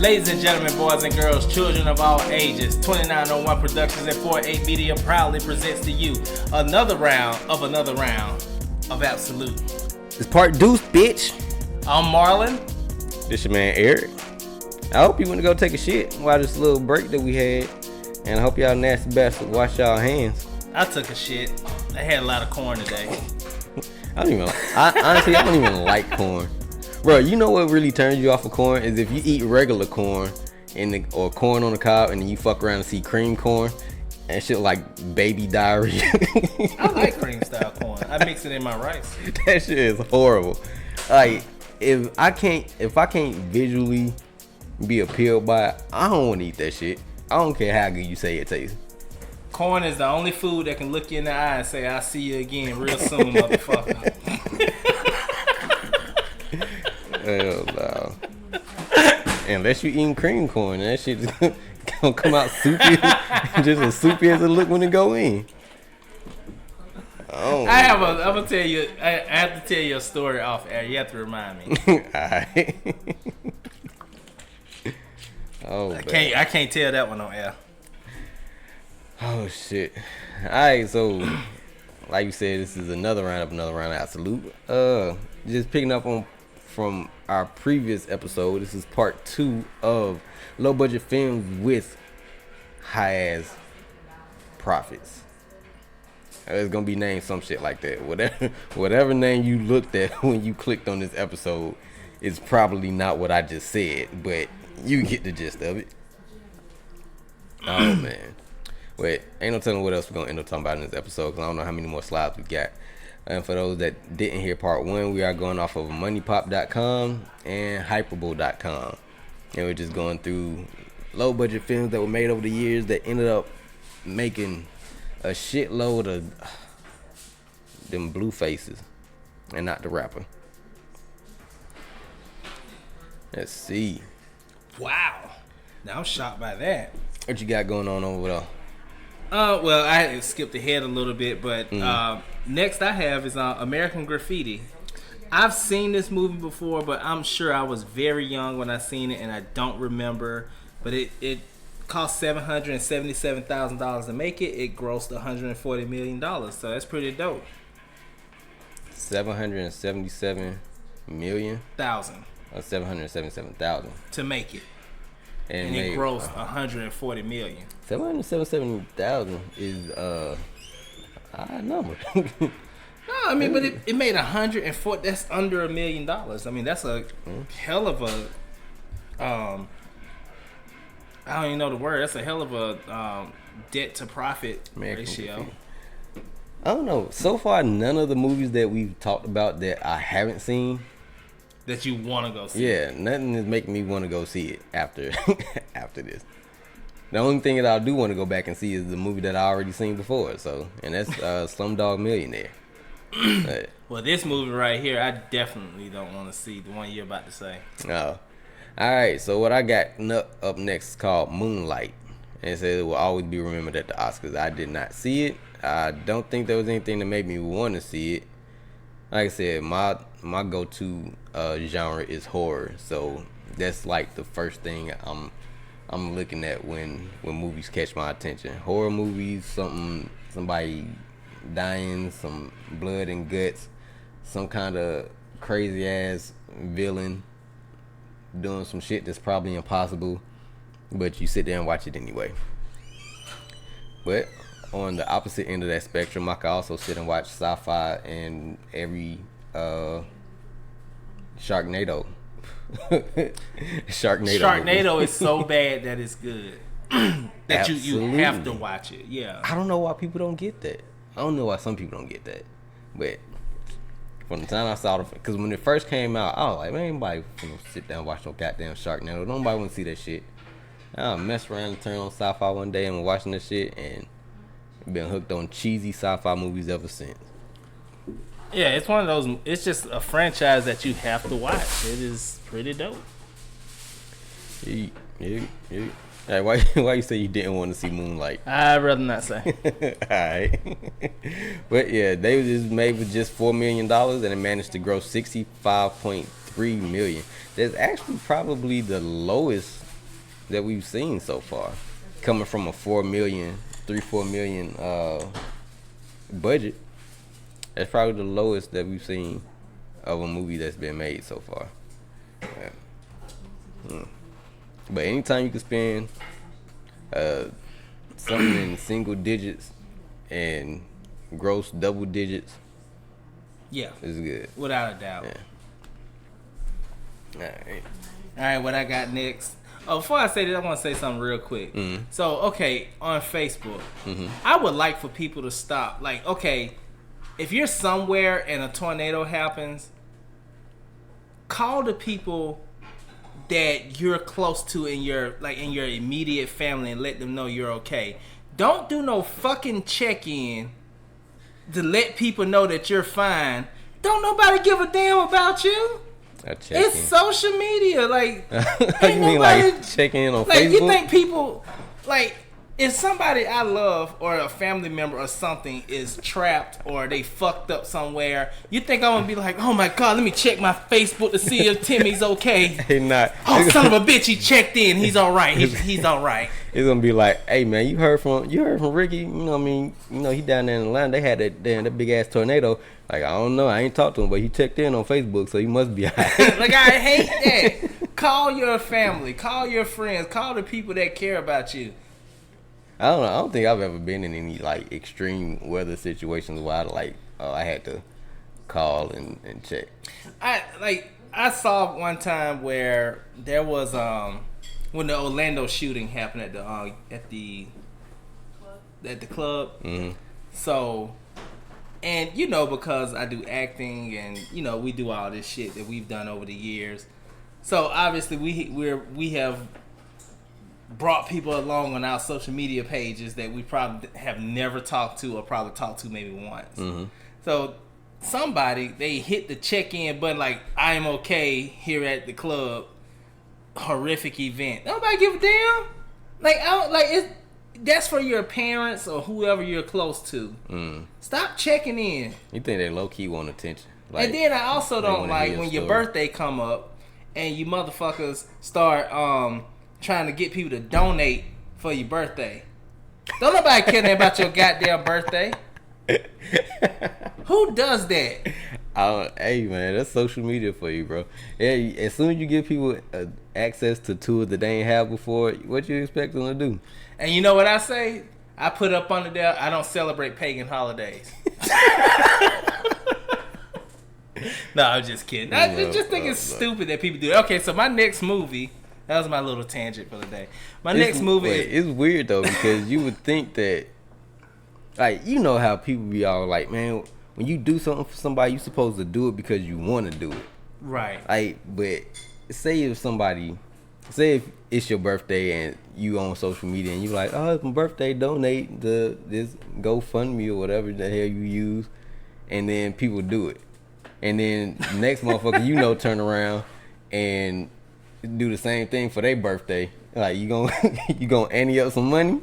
Ladies and gentlemen, boys and girls, children of all ages, 2901 Productions and 48 Media proudly presents to you another round of Ab-So-Lute. It's part deuce, bitch. I'm Marlon. This your man Eric. I hope you went to go take a shit while this little break that we had. And I hope y'all nasty bastards wash y'all hands. I took a shit. I had a lot of corn today. Honestly, I don't even like corn. Bro, you know what really turns you off of corn is if you eat regular corn or corn on the cob and then you fuck around and see cream corn and shit like baby diarrhea. I like cream style corn. I mix it in my rice. That shit is horrible. Like if I can't visually be appealed by it, I don't want to eat that shit. I don't care how good you say it tastes. Corn is the only food that can look you in the eye and say, I'll see you again real soon, motherfucker. Hell no. Unless you eating cream corn, that shit is gonna come out soupy, just as soupy as it look when it go in. Oh, I have to tell you a story off air. You have to remind me. Alright. Oh, I can't tell that one on air. Oh shit. Alright, so like you said, this is another round of Ab-So-Lute. Just picking up on from our previous episode, this is part 2 of low budget films with high ass profits. It's gonna be named some shit like that. Whatever name you looked at when you clicked on this episode is probably not what I just said, but you get the gist of it. Oh man. Wait, ain't no telling what else we're gonna end up talking about in this episode because I don't know how many more slides we got. And for those that didn't hear part 1, we are going off of moneypop.com and hyperbole.com. And we're just going through low budget films that were made over the years that ended up making a shitload of them blue faces and not the rapper. Let's see. Wow. Now I'm shocked by that. What you got going on over there? Well, I skipped ahead a little bit, but next I have is American Graffiti. I've seen this movie before, but I'm sure I was very young when I seen it, and I don't remember. But it cost $777,000 to make it. It grossed $140 million, so that's pretty dope. 777 million? Thousand. 777,000 to make it. And it grossed $140 million. 777,000 is a high number. No, I mean, but it made 140. That's under $1 million. I mean, that's a hell of a. I don't even know the word. That's a hell of a debt to profit ratio. I don't know. So far, none of the movies that we've talked about that I haven't seen. That you want to go see. Yeah, nothing is making me want to go see it after this. The only thing that I do want to go back and see is the movie that I already seen before. So, and that's Slumdog Millionaire. Well, this movie right here, I definitely don't want to see. The one you're about to say. Oh, all right. So what I got up next is called Moonlight, and it says it will always be remembered at the Oscars. I did not see it. I don't think there was anything that made me want to see it. Like I said, my go-to genre is horror, so that's like the first thing I'm looking at when movies catch my attention. Horror movies, somebody dying, some blood and guts, some kind of crazy ass villain doing some shit that's probably impossible, but you sit there and watch it anyway. But on the opposite end of that spectrum, I can also sit and watch sci-fi and every Sharknado. Sharknado is so bad that it's good. That you have to watch it. Yeah. I don't know why people don't get that. I don't know why some people don't get that. But from the time I saw it, because when it first came out, I was like, man, anybody gonna sit down and watch no goddamn Sharknado. Nobody want to see that shit. I messed around and turned on sci-fi one day and was watching this shit and been hooked on cheesy sci-fi movies ever since. Yeah, it's one of those. It's just a franchise that you have to watch. It is pretty dope. Hey, why you say you didn't want to see Moonlight? I'd rather not say. Alright. But yeah, they was just made with just $4 million and it managed to gross $65.3 million. That's actually probably the lowest that we've seen so far. Coming from a 4 million budget, that's probably the lowest that we've seen of a movie that's been made so far. Yeah. But anytime you can spend something in single digits and gross double digits, yeah, it's good. Without a doubt. Yeah. All right, what I got next. Oh, before I say that, I want to say something real quick. Mm-hmm. So, okay, on Facebook, Mm-hmm. I would like for people to stop. Like, okay, if you're somewhere and a tornado happens, call the people that you're close to in your immediate family and let them know you're okay. Don't do no fucking check-in to let people know that you're fine. Don't nobody give a damn about you. It's social media. Like, you mean like checking in on like, Facebook? You think people, like, if somebody I love or a family member or something is trapped or they fucked up somewhere, you think I'm gonna be like, oh my God, let me check my Facebook to see if Timmy's okay? He not. Oh, son of a bitch, he checked in. He's all right. He's all right. It's gonna be like, hey man, you heard from Ricky? You know what I mean? You know he down there in Atlanta. They had that big ass tornado. Like, I don't know. I ain't talked to him, but he checked in on Facebook, so he must be alright. Like, I hate that. Call your family. Call your friends. Call the people that care about you. I don't know. I don't think I've ever been in any like extreme weather situations where I had to call and check. I saw one time where there was when the Orlando shooting happened at the club. Mm-hmm. So, and you know, because I do acting and you know we do all this shit that we've done over the years. So obviously we have brought people along on our social media pages that we probably have never talked to or probably talked to maybe once. Mm-hmm. So somebody, they hit the check-in button like, I am okay here at the club. Horrific event. Nobody give a damn. That's for your parents or whoever you're close to. Mm. Stop checking in. You think they low-key want attention? Like, and then I also don't like when your story. birthday come up and you motherfuckers start trying to get people to donate for your birthday. Don't nobody care about your goddamn birthday. Who does that? Hey man, that's social media for you, bro. Yeah, as soon as you give people access to tools that they ain't have before, what you expect them to do? And you know what I say? I put up under there, I don't celebrate pagan holidays. No, I'm just kidding. I just think it's stupid that people do that. Okay, so my next movie, that was my little tangent for the day. Next movie it's weird though, because you would think that, like, you know how people be all like, man, when you do something for somebody, you supposed to do it because you want to do it. Right. Like, but say if it's your birthday and you on social media and you like, oh, it's my birthday, donate to this GoFundMe or whatever the hell you use, and then people do it. And then next motherfucker, you know, turn around and do the same thing for their birthday. Like, you gonna ante up some money?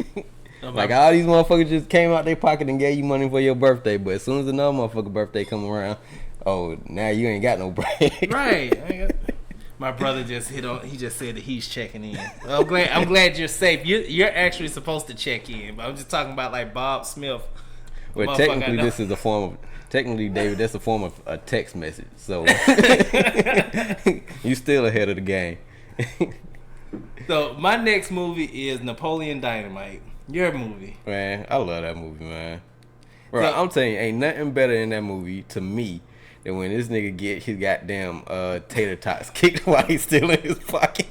Like, all these motherfuckers just came out their pocket and gave you money for your birthday, but as soon as another motherfucker birthday come around, oh, now you ain't got no break. Right. My brother just he just said that he's checking in. I'm glad you're safe. You're actually supposed to check in, but I'm just talking about like Bob Smith. Well, technically this is a form of, David, that's a form of a text message. So you still ahead of the game. So my next movie is Napoleon Dynamite. Your movie. Man, I love that movie, man. Bro, so, I'm telling you, ain't nothing better in that movie to me than when this nigga get his goddamn tater tots kicked while he's still in his pocket.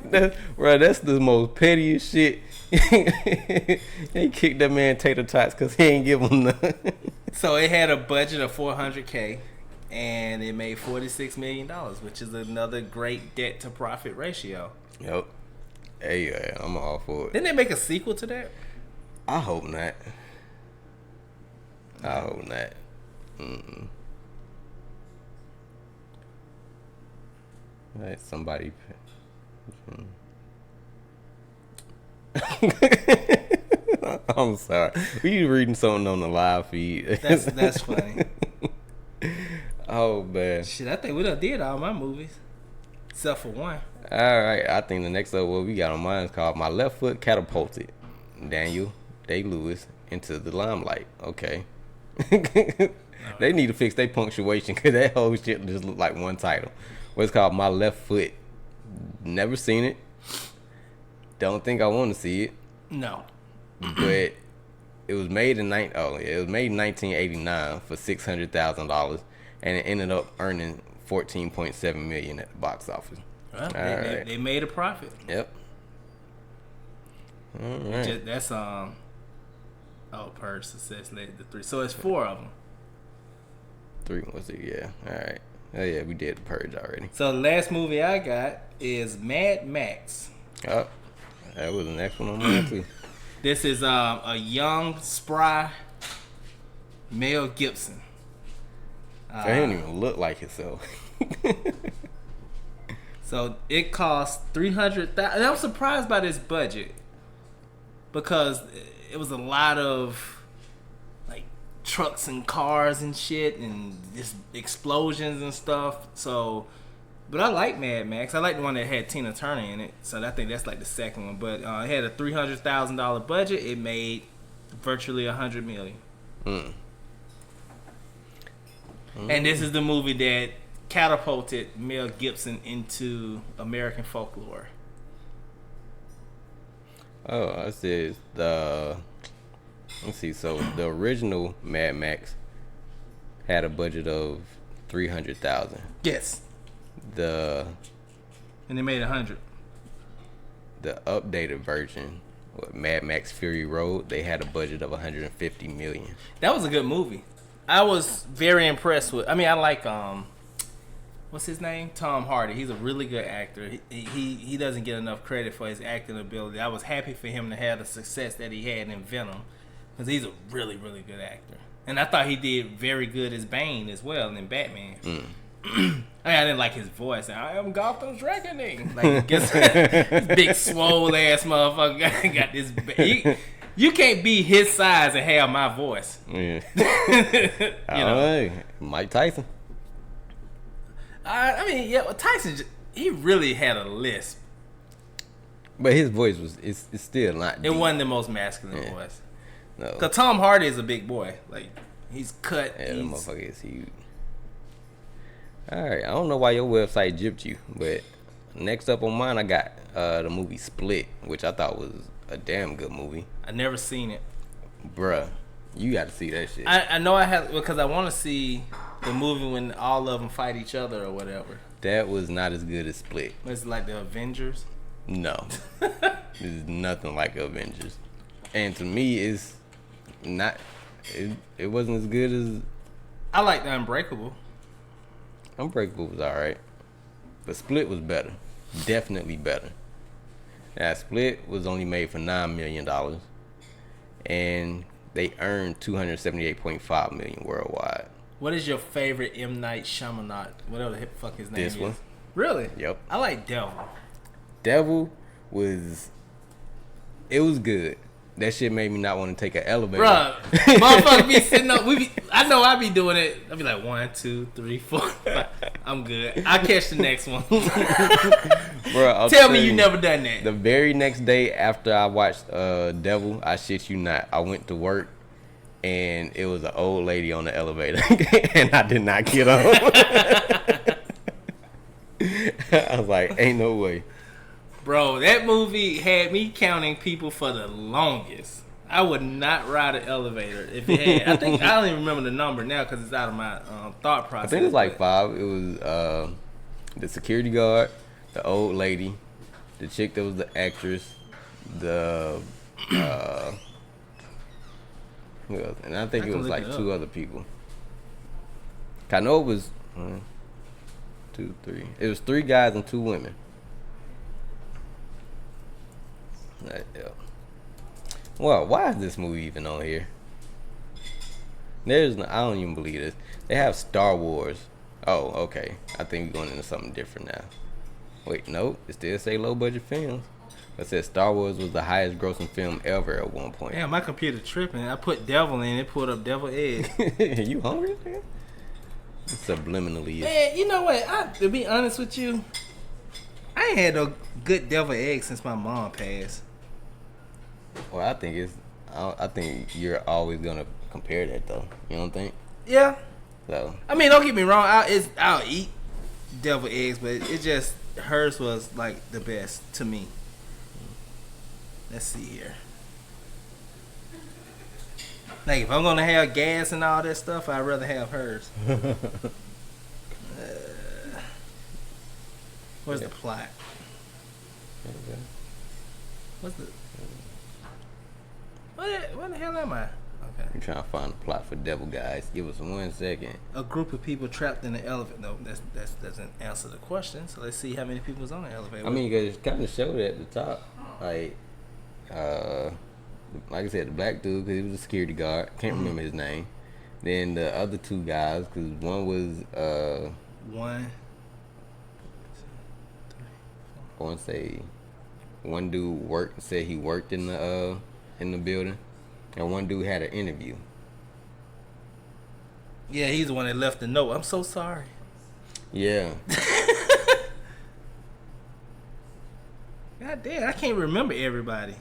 That's the most pettiest shit. They kicked that man tater tots because he ain't give him none. So it had a budget of $400K and it made $46 million, which is another great debt to profit ratio. Yep. Hey, I'm all for it. Didn't they make a sequel to that? I hope not. Mm-mm. Like somebody. I'm sorry. You reading something on the live feed? That's funny. Oh man. Shit, I think we done did all my movies. Except for one. All right, I think the next what we got on mine is called "My Left Foot Catapulted." Daniel Day-Lewis into the limelight. Okay. They need to fix their punctuation because that whole shit just look like one title. What's called "My Left Foot." Never seen it. Don't think I want to see it. No. But it was made in 1989 for $600,000, and it ended up earning $14.7 million at the box office. Well, they made a profit. Yep. All right. That's Purge, Success led to 3. So it's 4 of them. 3 was it? Yeah. All right. Oh yeah, we did the Purge already. So the last movie I got is Mad Max. Oh, that was the next one on mine too. This is a young, spry Mel Gibson. He didn't even look like himself. So it cost $300,000. And I was surprised by this budget because it was a lot of like trucks and cars and shit and just explosions and stuff. So, but I like Mad Max. I like the one that had Tina Turner in it. So I think that's like the second one. But it had a $300,000 budget. It made virtually $100 million. And this is the movie that catapulted Mel Gibson into American folklore. Oh, I said let's see. So the original Mad Max had a budget of $300,000. Yes. And they made 100. The updated version, Mad Max Fury Road, they had a budget of $150 million. That was a good movie. I was very impressed with. I mean, I like what's his name? Tom Hardy. He's a really good actor. He doesn't get enough credit for his acting ability. I was happy for him to have the success that he had in Venom because he's a really, really good actor. And I thought he did very good as Bane as well in Batman. I mean, I didn't like his voice. I am Gotham's reckoning. Like, this big swole ass motherfucker got this. You can't be his size and have my voice. Yeah. You know, Mike Tyson. I mean, yeah, Tyson, he really had a lisp. But his voice it's still not deep. It wasn't the most masculine voice. No. Because Tom Hardy is a big boy. Like, he's cut. Yeah, the motherfucker is huge. Alright, I don't know why your website gypped you, but next up on mine I got the movie Split, which I thought was a damn good movie. I never seen it. Bruh, you got to see that shit. I know I have, because I want to see the movie when all of them fight each other or whatever. That was not as good as Split. It's like the Avengers. No. It's nothing like Avengers. And to me, it's not, it wasn't as good as... I like the Unbreakable. Unbreakable was alright. But Split was better. Definitely better. Now, Split was only made for $9 million. And they earned $278.5 million worldwide. What is your favorite M. Night Shyamalan? Whatever the fuck his name is. This one? Really? Yep. I like Devil. Devil was... It was good. That shit made me not want to take an elevator. Bruh, motherfucker be sitting up. I know I be doing it. I be like 1, 2, 3, 4. 5. I'm good. I'll catch the next one. Bruh, Tell me you never done that. The very next day after I watched Devil, I shit you not, I went to work and it was an old lady on the elevator and I did not get on. I was like, ain't no way. Bro, that movie had me counting people for the longest. I would not ride an elevator if it had. I don't even remember the number now because it's out of my thought process. I think it was like 5. It was the security guard, the old lady, the chick that was the actress, the who else? And I think it was like 2 other people. I know it was 1, 2, 3. It was 3 guys and 2 women. Well, why is this movie even on here? I don't even believe this. They have Star Wars. Oh, okay. I think we're going into something different now. Wait, no. It still say low budget films. It says Star Wars was the highest grossing film ever at one point. Damn, my computer tripping. I put Devil in it, pulled up Devil Egg. You hungry, man? Subliminally. Man, you know what? To be honest with you, I ain't had no good devil eggs since my mom passed. Well, I think you're always gonna compare that though. You don't think? Yeah. So. I mean, don't get me wrong. I'll eat devil eggs, but it just hers was like the best to me. Let's see here. Like if I'm gonna have gas and all that stuff, I'd rather have hers. Where's the plot? Okay. What's the? Where the hell am I? Okay. I'm trying to find the plot for Devil Guys. Give us 1 second. A group of people trapped in an elevator. No, that doesn't answer the question. So let's see how many people was on the elevator. I mean, cause it kind of showed it at the top, like I said, the black dude, because he was a security guard. Can't remember his name. Then the other two guys, because one was one. I want to say one dude said he worked in the building, and one dude had an interview. Yeah, he's the one that left the note. I'm so sorry. Yeah. God damn, I can't remember everybody.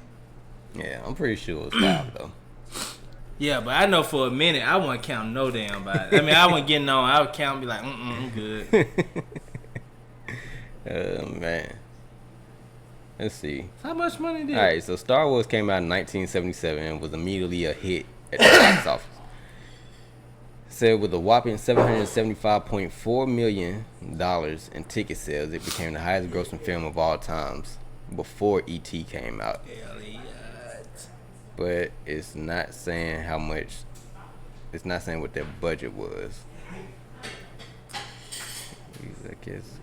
Yeah, I'm pretty sure it was 5 though. Yeah, but I know for a minute I wasn't counting no damn body. I mean, I wasn't getting on. I would count and be like, I'm good. Oh man. Let's see. How much money did? All right, so Star Wars came out in 1977 and was immediately a hit at the box office. Said with a whopping $775.4 million in ticket sales, it became the highest grossing film of all times before E.T. came out. Elliot. But it's not saying how much. It's not saying what their budget was. I guess.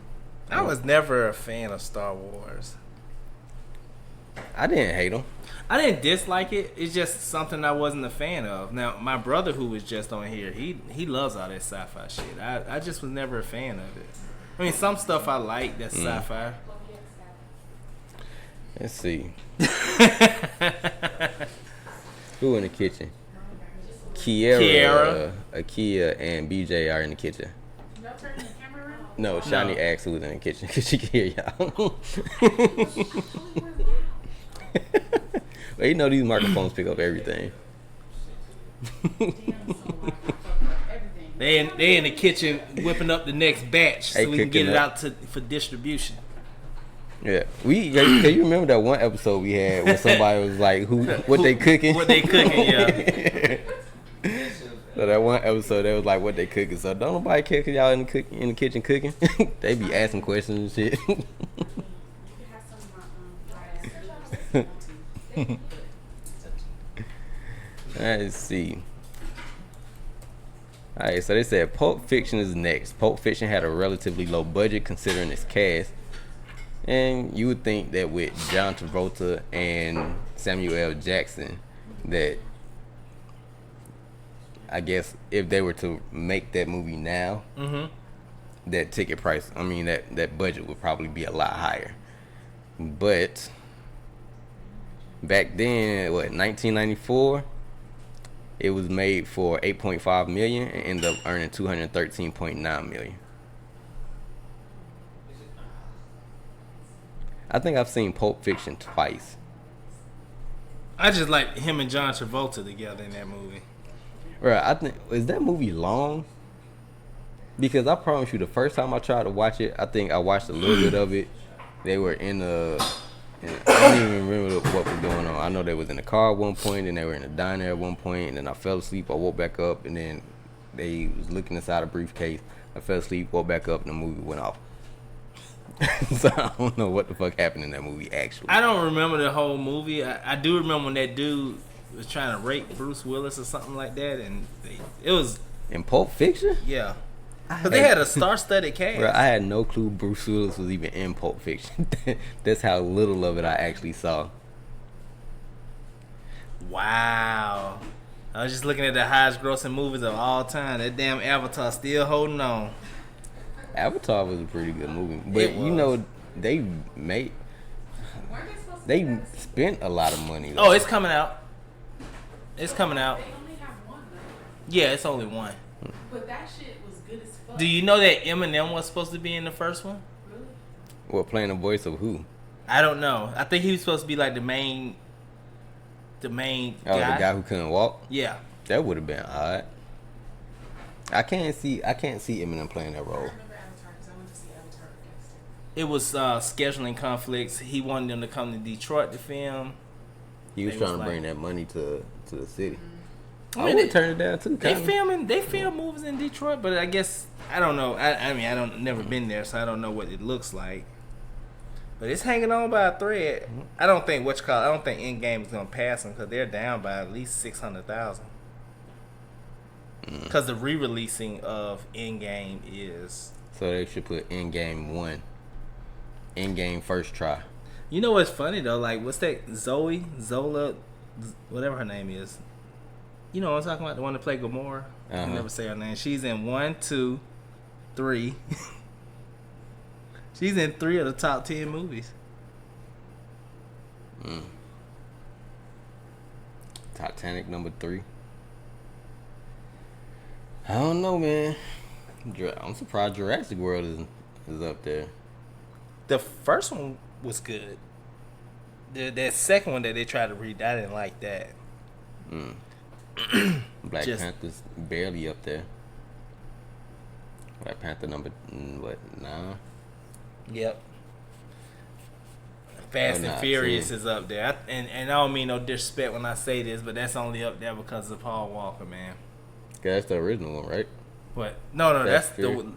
I was never a fan of Star Wars. I didn't hate them. I didn't dislike it. It's just something I wasn't a fan of. Now, my brother who was just on here, he loves all that sci-fi shit. I just was never a fan of it. I mean, some stuff I like that's sci-fi. Let's see. Who in the kitchen? Kiera, Akia, and BJ are in the kitchen. No, Shani asked who's in the kitchen because she can hear y'all. But you know these microphones pick up everything. They in the kitchen whipping up the next batch so we can get it out for distribution. Yeah, can you remember that one episode we had where somebody was like, what they cooking? What they cooking, yeah. So that one episode, they was like, what they cooking? So don't nobody care because y'all in the kitchen cooking. They be asking questions and shit. Let's see. Alright, so they said Pulp Fiction is next. Pulp Fiction had a relatively low budget considering its cast. And you would think that with John Travolta and Samuel L. Jackson, that I guess if they were to make that movie now, that ticket price, I mean that budget would probably be a lot higher. But back then, 1994, it was made for $8.5 million and ended up earning $213.9 million. I think I've seen Pulp Fiction twice. I just like him and John Travolta together in that movie. Right, I think, is that movie long? Because I promise you, the first time I tried to watch it, I think I watched a little bit of it. They were I don't even remember what was going on. I know they was in the car at one point, and they were in the diner at one point, and then I fell asleep. I woke back up, and then they was looking inside a briefcase. I fell asleep, woke back up, and the movie went off. So I don't know what the fuck happened in that movie, actually. I don't remember the whole movie. I do remember when that dude was trying to rape Bruce Willis or something like that, and it was... In Pulp Fiction? Yeah. Because they had a star-studded cast. Bro, I had no clue Bruce Willis was even in Pulp Fiction. That's how little of it I actually saw. Wow. I was just looking at the highest grossing movies of all time. That damn Avatar still holding on. Avatar was a pretty good movie. But you know, they spent a lot of money though. Oh, it's coming out. It's coming out. They only have one, though. Yeah, it's only one. But that shit was good as fuck. Do you know that Eminem was supposed to be in the first one? Really? What, playing the voice of who? I don't know. I think he was supposed to be like the main Oh, guy. the guy who couldn't walk? Yeah. That would have been odd. I can't see Eminem playing that I role. remember Avatar because I went to see Avatar next. It was scheduling conflicts. He wanted them to come to Detroit to film. He was They trying was to bring like- that money to the city. I I mean, would turn it down too. They film movies in Detroit, but I guess I don't know. I mean, I don't never been there, so I don't know what it looks like. But it's hanging on by a thread. I don't think I don't think Endgame is gonna pass them because they're down by at least 600,000. Because the re-releasing of Endgame is. So they should put Endgame 1. Endgame first try. You know what's funny though? Like, what's that? Zola, whatever her name is. You know what I'm talking about? The one that played Gamora. I Uh-huh. never say her name. She's in 1, 2, 3. She's in 3 of the top 10 movies. Titanic number 3. I don't know, man. I'm surprised Jurassic World is up there. The first one was good. That second one that they tried to read, I didn't like that. Black Just- Panther's barely up there. Black Panther number 9? Yep. Fast Oh, and nah, Furious 10. is up there. And I don't mean no disrespect when I say this, but that's only up there because of Paul Walker, man. 'Cause that's the original one, right? But no, Fast that's Furious. the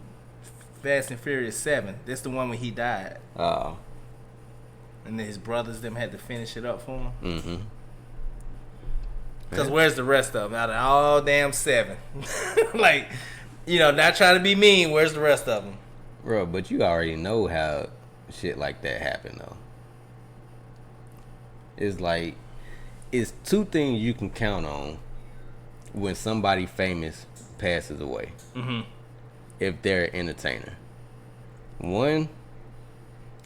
Fast and Furious 7. That's the one when he died, Oh. and then his brothers them had to finish it up for him. Mm-hmm. Because where's the rest of them? Out of all damn 7, like, you know, not trying to be mean. Where's the rest of them? Bro, but you already know how shit like that happen, though. It's like, it's 2 things you can count on when somebody famous passes away. Mm-hmm. If they're an entertainer. One,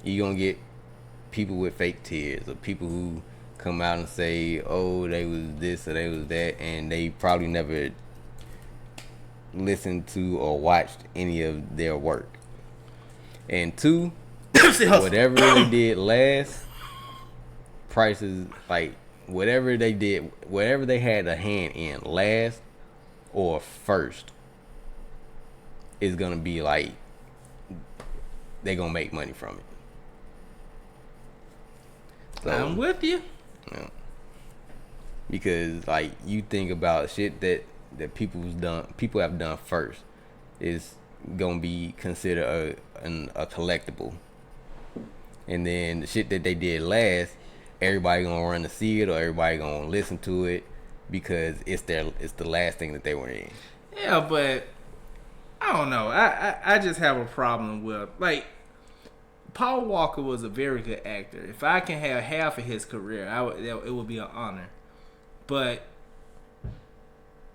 you're going to get people with fake tears, or people who come out and say, oh, they was this or they was that, and they probably never listened to or watched any of their work. And 2, whatever they did last, prices, like, whatever they did, whatever they had a hand in last or first, is gonna be like, they gonna make money from it. So, I'm with you. yeah. Because like, you think about shit that people have done first is gonna be considered a collectible, and then the shit that they did last, everybody gonna run to see it, or everybody gonna listen to it because it's the last thing that they were in. Yeah, but I don't know. I just have a problem with, like, Paul Walker was a very good actor. If I can have half of his career, it would be an honor. But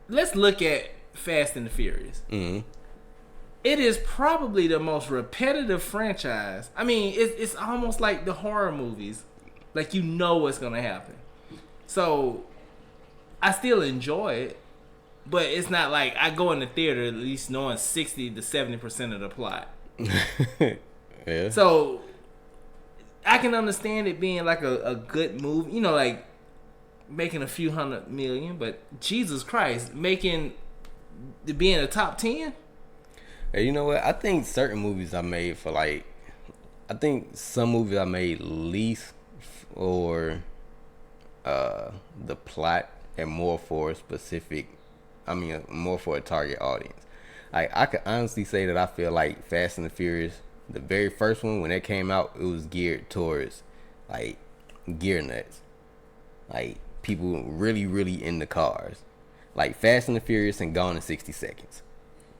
let's look at Fast and the Furious. Mm-hmm. It is probably the most repetitive franchise. I mean, it's almost like the horror movies. Like, you know what's going to happen. So, I still enjoy it. But it's not like I go in the theater at least knowing 60 to 70% of the plot. Yeah. So, I can understand it being like a good movie. You know, like, making a few $100 million. But, Jesus Christ, being in the top 10? Hey, you know what? I think certain movies I made for, like, I think some movies I made least for the plot and more for a specific, more for a target audience. Like, I could honestly say that I feel like Fast and the Furious, the very first one, when it came out, it was geared towards, like, gear nuts. Like, people really, really into cars. Like, Fast and the Furious and Gone in 60 Seconds.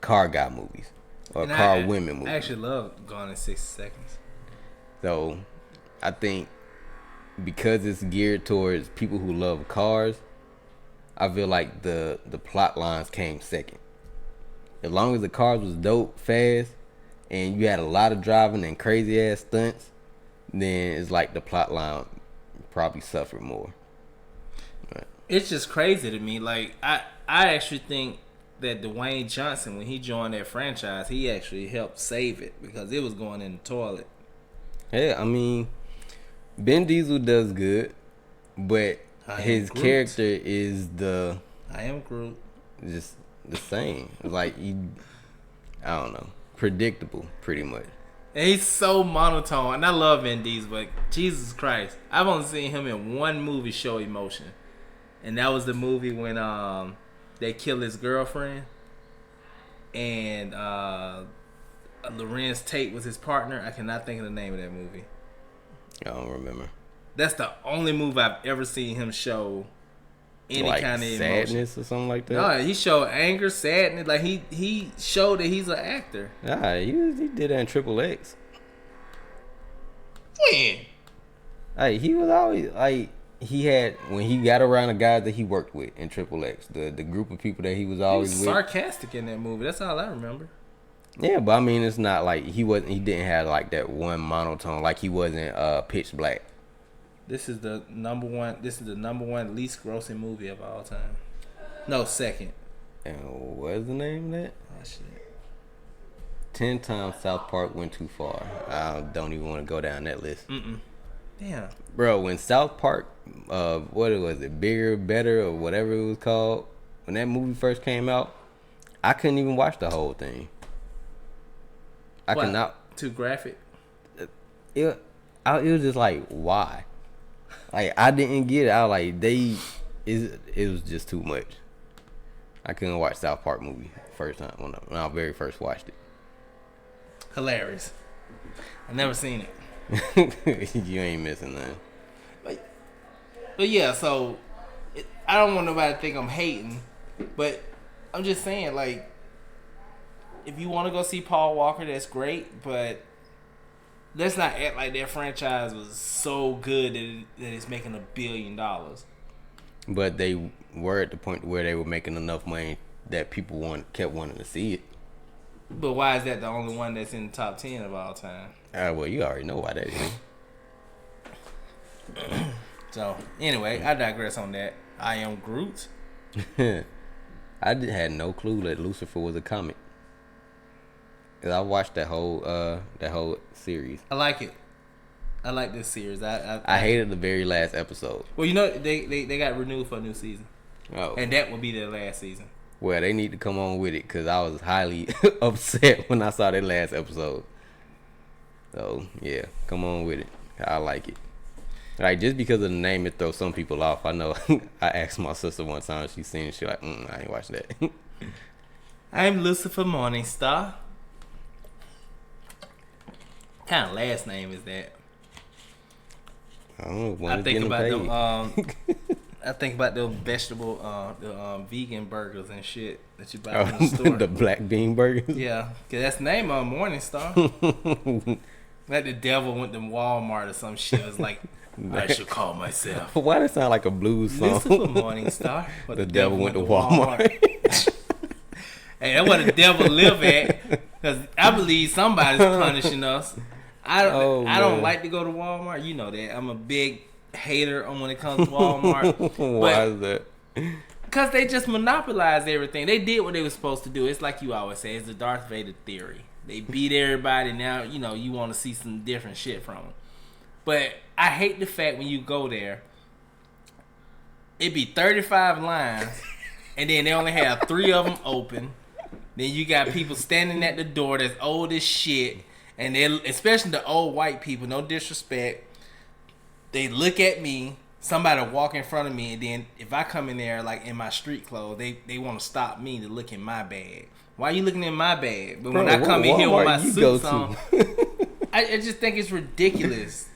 Car guy movies. Or And car women movies. I actually love Gone in 60 Seconds. So, I think because it's geared towards people who love cars, I feel like the plot lines came second. As long as the cars was dope, fast, and you had a lot of driving and crazy ass stunts, then it's like the plot line probably suffered more. Right. It's just crazy to me. Like, I actually think that Dwayne Johnson, when he joined that franchise, he actually helped save it because it was going in the toilet. Yeah, I mean, Ben Diesel does good, but his character is I am Groot. just the same. Like I don't know, predictable, pretty much. And he's so monotone. And I love Vin Diesel, but Jesus Christ. I've only seen him in one movie show emotion. And that was the movie when they killed his girlfriend. And Lorenz Tate was his partner. I cannot think of the name of that movie. I don't remember. That's the only movie I've ever seen him show any like kind of sadness emotion. or something like that. No, he showed anger, sadness. Like he showed that he's an actor. Nah, he did that in Triple X. When? Like he was always like he had when he got around the guys that he worked with in Triple X, the group of people that he was always He was with. sarcastic in that movie. That's all I remember. Yeah, but I mean it's not like he didn't have like that one monotone like he was in Pitch Black. This is the number one least grossing movie of all time. No, second. And what's the name of that? Oh shit. 10 times South Park went too far. I don't even want to go down that list. Damn. Bro, when South Park, what was it, Bigger, Better, or whatever it was called, when that movie first came out, I couldn't even watch the whole thing. I could not. Too graphic. It was just like, why? Like I didn't get it. I was like, it was just too much. I couldn't watch South Park movie first time when I very first watched it. Hilarious. I never seen it. You ain't missing nothing. But yeah, so I don't want nobody to think I'm hating, but I'm just saying, like, if you want to go see Paul Walker, that's great, but let's not act like that franchise was so good that it's making $1 billion. But they were at the point where they were making enough money that people kept wanting to see it. But why is that the only one that's in the top 10 of all time? Well, you already know why that is. So, anyway, I digress on that. I am Groot. Had no clue that Lucifer was a comic. 'Cause I watched that whole series. I like it. I like this series. I hated the very last episode. Well, you know, they got renewed for a new season. Oh. And that will be their last season. Well, they need to come on with it because I was highly upset when I saw that last episode. So, yeah, come on with it. I like it. Like, just because of the name, it throws some people off. I know. I asked my sister one time, she seen it, she like, I ain't watch that. I'm Lucifer Morningstar. What kind of last name is that? I don't know. I think about them. I think about those vegetable, vegan burgers and shit that you buy from the store. The black bean burgers. Yeah, cause that's the name of Morningstar. Like the devil went to Walmart or some shit. It was like, I should call myself. Why does it sound like a blues song? Lucifer Morningstar. But the devil went to Walmart. Hey, that's where the devil live at. Cause I believe somebody's punishing us. I don't like to go to Walmart. You know that. I'm a big hater on when it comes to Walmart. Why is that? Because they just monopolized everything. They did what they were supposed to do. It's like you always say. It's the Darth Vader theory. They beat everybody. Now, you know, you want to see some different shit from them. But I hate the fact when you go there, it be 35 lines, and then they only have 3 of them open. Then you got people standing at the door that's old as shit. And they, especially the old white people, no disrespect, they look at me, somebody walk in front of me, and then if I come in there like in my street clothes, they want to stop me to look in my bag. Why are you looking in my bag? But when I come in here with my suits on, I just think it's ridiculous.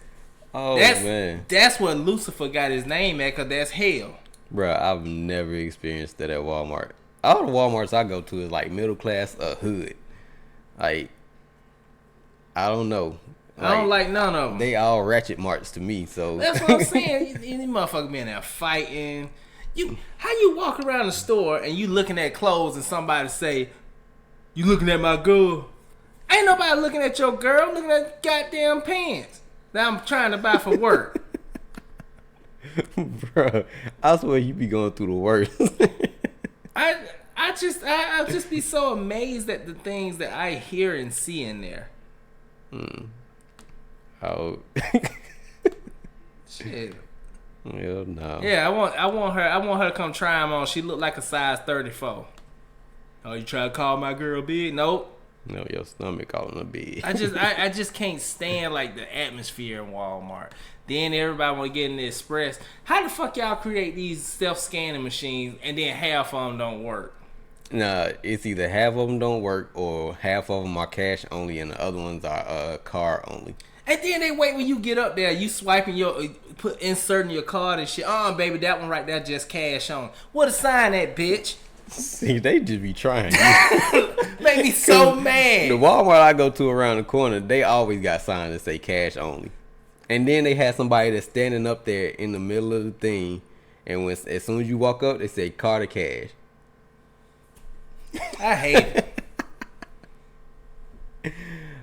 Man. That's where Lucifer got his name at, because that's hell. Bruh, I've never experienced that at Walmart. All the Walmarts I go to is like middle class or hood. Like, I don't know. I don't like none of them. They all ratchet marks to me, so. That's what I'm saying. These motherfuckers be in there fighting. How you walk around the store and you looking at clothes and somebody say, you looking at my girl? Ain't nobody looking at your girl. I'm looking at goddamn pants that I'm trying to buy for work. Bro, I swear you be going through the worst. I just be so amazed at the things that I hear and see in there. Oh. Shit. Hell no. Yeah, I want her to come try them on. She looked like a size 34. Oh, you try to call my girl big? Nope. No, your stomach calling her big. I just can't stand like the atmosphere in Walmart. Then everybody want to get in the express. How the fuck y'all create these self-scanning machines and then half of them don't work? Nah, it's either half of them don't work or half of them are cash only and the other ones are card only. And then they wait when you get up there, you swiping inserting your card and shit. Oh, baby, that one right there just cash on. What a sign that, bitch. See, they just be trying. Make me so mad. The Walmart I go to around the corner, they always got signs that say cash only. And then they had somebody that's standing up there in the middle of the thing, and as soon as you walk up, they say card or cash. I hate it.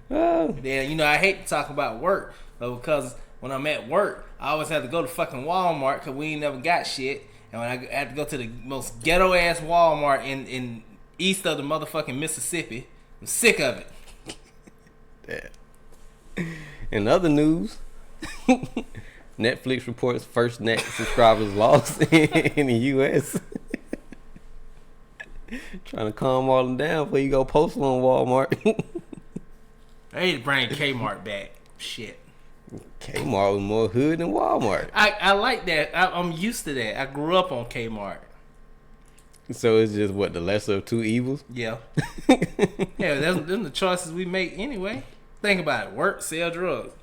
Then, I hate to talk about work, but because when I'm at work, I always have to go to fucking Walmart because we ain't never got shit. And when I have to go to the most ghetto ass Walmart in east of the motherfucking Mississippi, I'm sick of it. Yeah. In other news, Netflix reports first net subscribers lost in the U.S. Trying to calm all them down before you go post them on Walmart. I need to bring Kmart back. Shit. Kmart was more hood than Walmart. I like that. I'm used to that. I grew up on Kmart. So it's just what, the lesser of two evils? Yeah. Yeah, that's the choices we make anyway. Think about it. Work, sell drugs.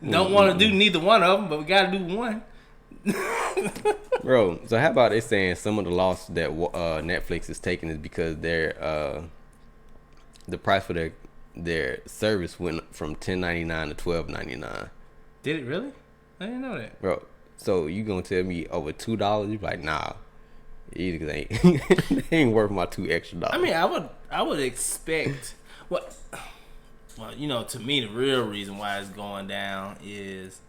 Don't want to do neither one of them, but we got to do one. Bro, so how about they saying some of the loss that Netflix is taking is because the price for their service went from $10.99 to $12.99. Did it really? I didn't know that. Bro, so you gonna tell me over $2? You be like, nah, it ain't they ain't worth my $2 extra. I mean, I would expect what. Well, to me, the real reason why it's going down is,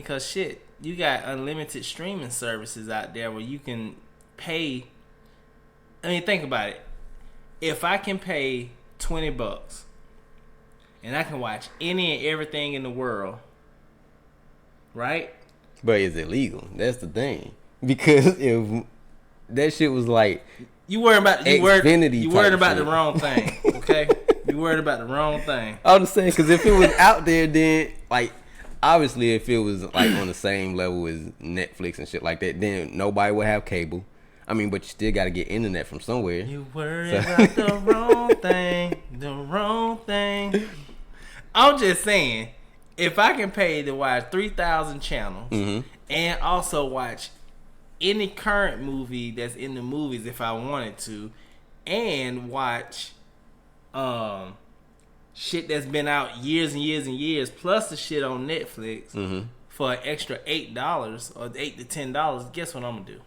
cause shit, you got unlimited streaming services out there where you can pay. Think about it. If I can pay $20 and I can watch any and everything in the world, right? But is it legal? That's the thing. Because if that shit was like you worried about the wrong wrong thing, okay? You worried about the wrong thing. I was saying, because if it was out there, then like obviously if it was like on the same level as Netflix and shit like that, then nobody would have cable. But you still got to get internet from somewhere. You worry about the wrong thing, the wrong thing. I'm just saying, if I can pay to watch 3,000 channels and also watch any current movie that's in the movies if I wanted to, and watch shit that's been out years and years and years, plus the shit on Netflix for an extra $8 or $8 to $10, guess what I'm gonna do?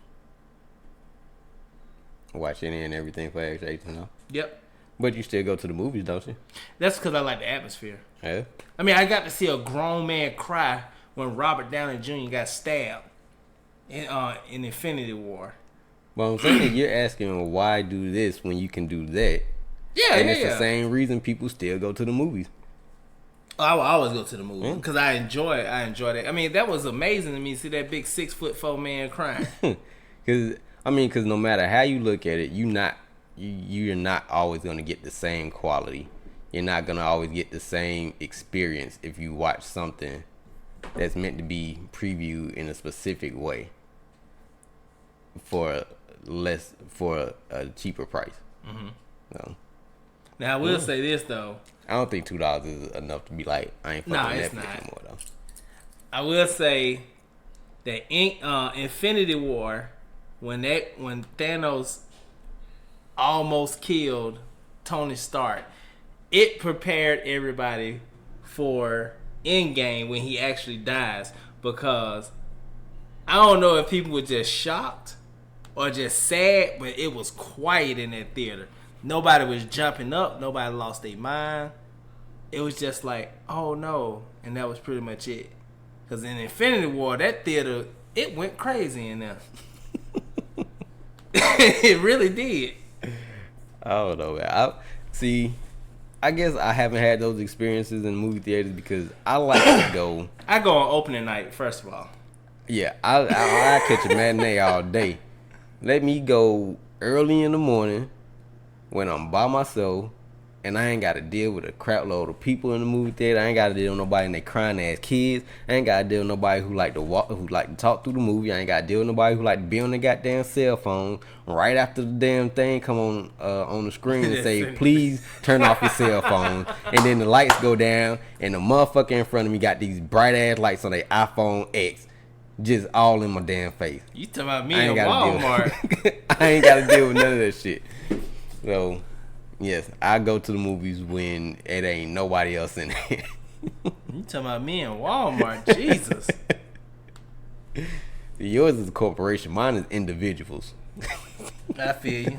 Watch any and everything for extra $18. Yep. But you still go to the movies, don't you? That's because I like the atmosphere. Yeah. I got to see a grown man cry when Robert Downey Jr. got stabbed in Infinity War. Well, I'm saying you're asking why do this when you can do that. Yeah, and it's the same reason people still go to the movies. I will always go to the movies because I enjoy it. That. That was amazing to me to see that big 6'4" man crying. Because no matter how you look at it, you're not always gonna get the same quality. You're not gonna always get the same experience if you watch something that's meant to be previewed in a specific way for a cheaper price. So. Now I will say this though. I don't think $2 is enough to be like I ain't fucking Netflix anymore though. I will say that Infinity War, when Thanos almost killed Tony Stark, it prepared everybody for Endgame when he actually dies, because I don't know if people were just shocked or just sad, but it was quiet in that theater. Nobody was jumping up. Nobody lost their mind. It was just like, oh no. And that was pretty much it. Because in Infinity War, that theater, it went crazy in there. It really did. I don't know, man. I guess I haven't had those experiences in movie theaters because I like to go. I go on opening night, first of all. Yeah, I catch a matinee all day. Let me go early in the morning when I'm by myself and I ain't got to deal with a crap load of people in the movie theater. I ain't got to deal with nobody and they crying ass kids. I ain't got to deal with nobody who like to talk through the movie. I ain't got to deal with nobody who like to be on the goddamn cell phone right after the damn thing come on the screen and say, please turn off your cell phone. And then the lights go down and the motherfucker in front of me got these bright ass lights on their iPhone X. Just all in my damn face. You talking about me in Walmart? I ain't got to deal with none of that shit. So, yes, I go to the movies when it ain't nobody else in there. You talking about me in Walmart? Jesus. Yours is a corporation. Mine is individuals. I feel you.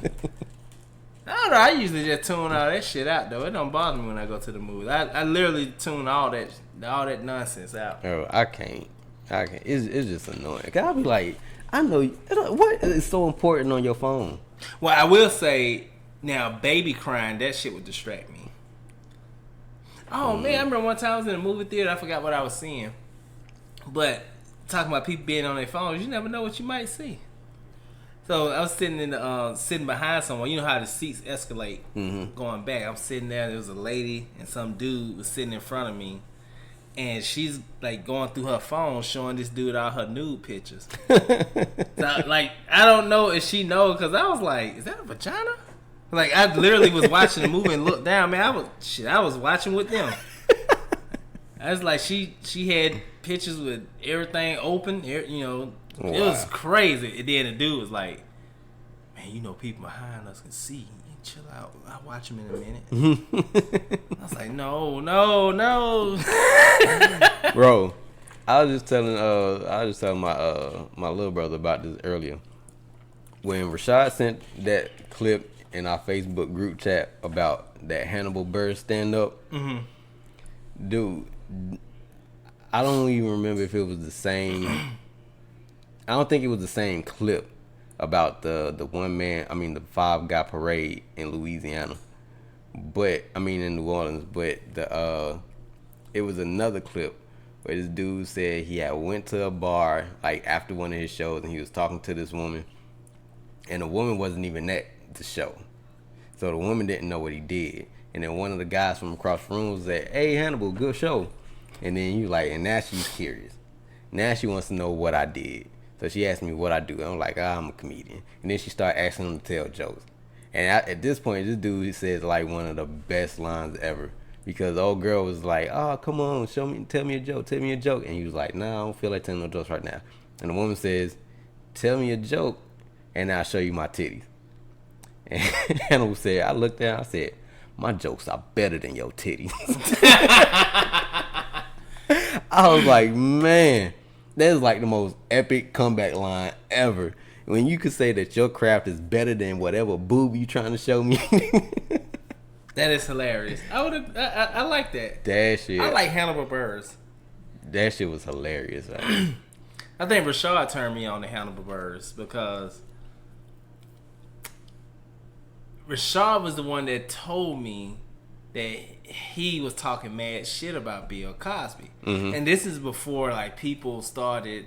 I don't know. I usually just tune all that shit out, though. It don't bother me when I go to the movies. I literally tune all that nonsense out. Oh, I can't. It's just annoying. Cause I'll be like, I know what is so important on your phone. Well, I will say now, baby crying, that shit would distract me. Oh man, I remember one time I was in a movie theater. I forgot what I was seeing, but talking about people being on their phones, you never know what you might see. So I was sitting behind someone. You know how the seats escalate going back. I'm sitting there. There was a lady and some dude was sitting in front of me. And she's like going through her phone, showing this dude all her nude pictures. So, like, I don't know if she knows, because I was like, is that a vagina? Like, I literally was watching the movie and looked down, man. I was watching with them. I was like, she had pictures with everything open, you know. Wow. It was crazy. And then the dude was like, man, you know, people behind us can see. Chill out. I'll watch him in a minute. I was like, no. Bro, I was just telling my little brother about this earlier. When Rashad sent that clip in our Facebook group chat about that Hannibal Buress stand up, dude, I don't even remember if it was the same. I don't think it was the same clip about the the 5 guy parade in Louisiana, in New Orleans, but it was another clip where this dude said he had went to a bar like after one of his shows and he was talking to this woman, and the woman wasn't even at the show, so the woman didn't know what he did, and then one of the guys from across the room said, "Hey Hannibal, good show," and then you like, and now she's curious, now she wants to know what I did. So she asked me what I do. I'm like, I'm a comedian. And then she started asking him to tell jokes. And at this point, this dude says like one of the best lines ever. Because the old girl was like, oh, come on, tell me a joke. And he was like, nah, I don't feel like telling no jokes right now. And the woman says, tell me a joke and I'll show you my titties. And Hannibal said, I looked down, I said, my jokes are better than your titties. I was like, man. That's like the most epic comeback line ever. When you could say that your craft is better than whatever boob you trying to show me. That is hilarious. I like that. That shit. I like Hannibal Buress. That shit was hilarious. Right? I think Rashad turned me on to Hannibal Buress because Rashad was the one that told me that he was talking mad shit about Bill Cosby. And this is before like people started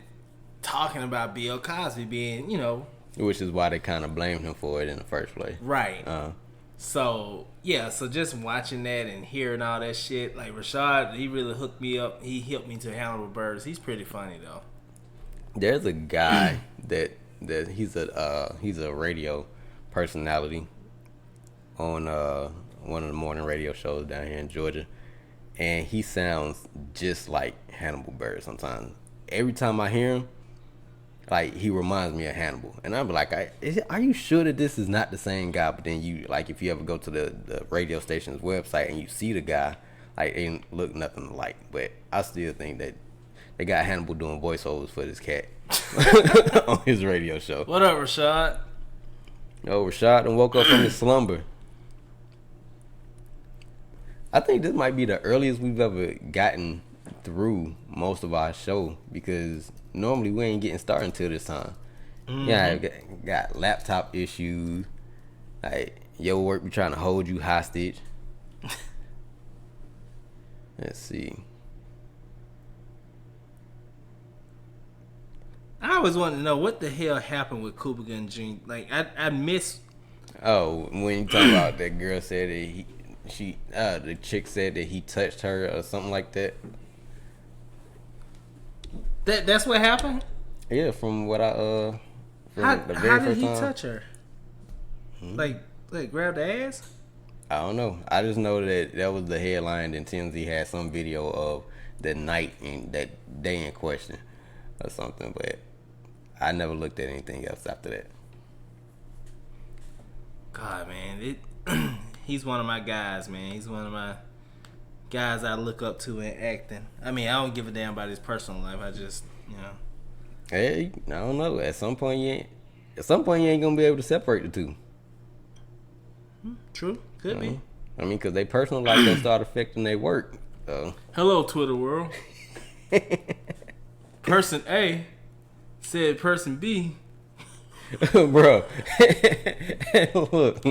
talking about Bill Cosby being, you know, which is why they kind of blamed him for it in the first place. Right. So just watching that and hearing all that shit, like Rashad, he really hooked me up. He helped me to Hannibal Buress. He's pretty funny though. There's a guy that he's a radio personality on one of the morning radio shows down here in Georgia, and he sounds just like Hannibal Buress sometimes. Every time I hear him, like, he reminds me of Hannibal, and I'm like, are you sure that this is not the same guy? But then you, like, if you ever go to the radio station's website and you see the guy, like, they look nothing alike. But I still think that they got Hannibal doing voiceovers for this cat on his radio show. What up, Rashad? Oh, Rashad done woke up from his slumber. I think this might be the earliest we've ever gotten through most of our show, because normally we ain't getting started until this time. Yeah, got laptop issues. Like, your work be trying to hold you hostage. Let's see. I always wanted to know what the hell happened with Cuba Gooding Jr. Like, I miss. Oh, when you talk about that girl said that the chick said that he touched her or something like that. That's what happened? Yeah, from what I How the very did first he time. touch her? Like grab the ass? I don't know. I just know that was the headline. And TMZ had some video of the night and that day in question or something. But I never looked at anything else after that. God, man, he's one of my guys, man. He's one of my guys I look up to in acting. I mean, I don't give a damn about his personal life. I just, Hey, I don't know. At some point you ain't gonna be able to separate the two. True, could be. I mean, because they personal life gonna start affecting their work. So. Hello, Twitter world. Person A said person B. Bro, look,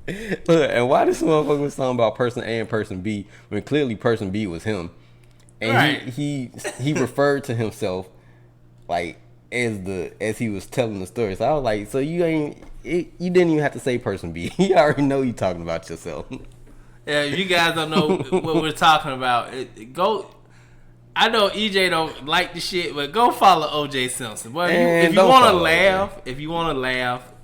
and why this motherfucker was talking about person A and person B when clearly person B was him, and right. he referred to himself like as he was telling the story. So I was like, so you didn't even have to say person B. You already know you talking about yourself. Yeah, if you guys don't know what we're talking about, go. I know EJ don't like the shit, but go follow OJ Simpson. Boy, if you want to laugh,